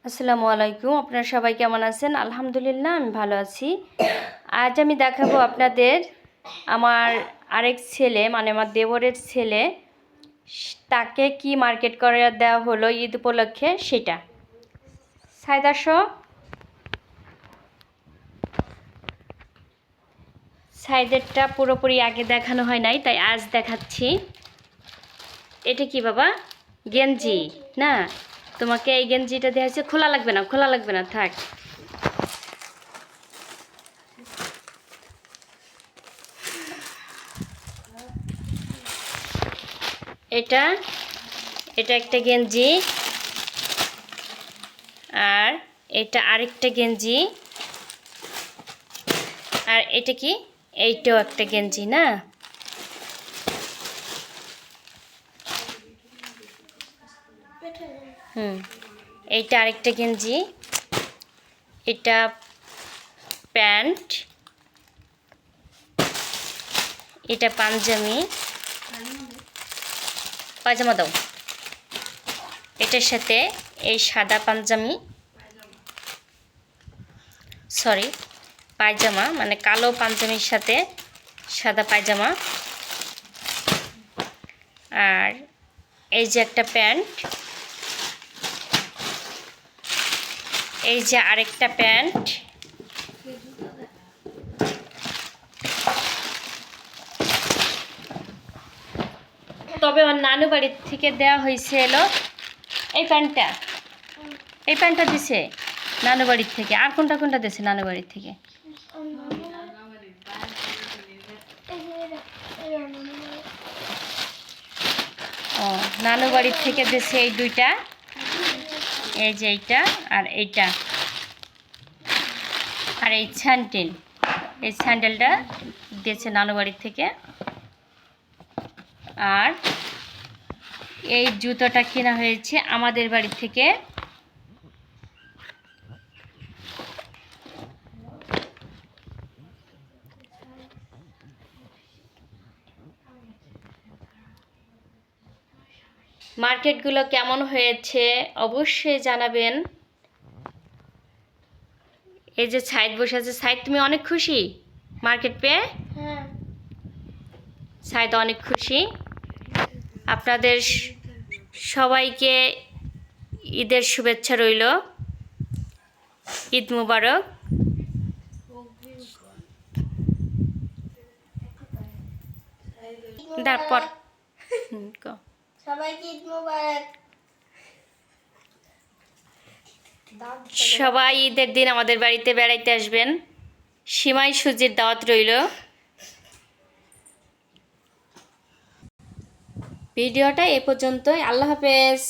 আসসালামু আলাইকুম। আপনারা সবাই কেমন আছেন? আলহামদুলিল্লাহ আমি ভালো আছি। আজ আমি দেখাবো আপনাদের আমার আরেক ছেলে মানে আমার দেবরের ছেলে, তাকে কি মার্কেট করে দেওয়া হলো ঈদ উপলক্ষে সেটা। সাইদাসো সাইদেরটা পুরোপুরি আগে দেখানো হয় নাই, তাই আজ দেখাচ্ছি। এটা কি বাবা? গেঞ্জি না? তোমাকে এই গেঞ্জিটা দেওয়া হয়েছে। খোলা লাগবে না, খোলা লাগবে না, থাক। এটা এটা একটা গেঞ্জি, আর এটা আরেকটা গেঞ্জি, আর এটা কি? এইটাও একটা গেঞ্জি না? এইটা আরেকটা গেঞ্জি, এটা প্যান্ট, এটা পাঞ্জাবি, পায়জামা দাও। এটার সাথে এই সাদা পাঞ্জাবি, সরি পায়জামা, মানে কালো পাঞ্জাবির সাথে সাদা পায়জামা, আর এই যে একটা প্যান্ট, এই যে আরেকটা প্যান্ট, তবে ওর নানু বাড়ির থেকে দেওয়া হয়েছে এলো এই প্যান্টটা দিছে নানু বাড়ির থেকে। আর কোনটা কোনটা দিছে নানু বাড়ির থেকে? ও, নানু বাড়ির থেকে দিছে এই দুইটা, এই যে এইটা আর এইটা, আর এই স্যান্ডেলটা দিয়েছে নানু বাড়ির থেকে। আর এই জুতোটা কেনা হয়েছে আমাদের বাড়ি থেকে। মার্কেটগুলো কেমন হয়েছে অবশ্যই জানাবেন। এই যে সাইদ বসে আছে। সাইদ, তুমি অনেক খুশি মার্কেট পেয়ে? হ্যাঁ, সাইদ অনেক খুশি। আপনাদের সবাইকে ঈদের শুভেচ্ছা রইল। ঈদ মুবারক। তারপর সবাইকে ঈদ মোবারক। সবাই ঈদের দিন আমাদের বাড়িতে বেড়াইতে আসবেন। সিমাই সুজির দাওয়াত রইল। ভিডিওটা এ পর্যন্তই। আল্লাহ হাফেজ।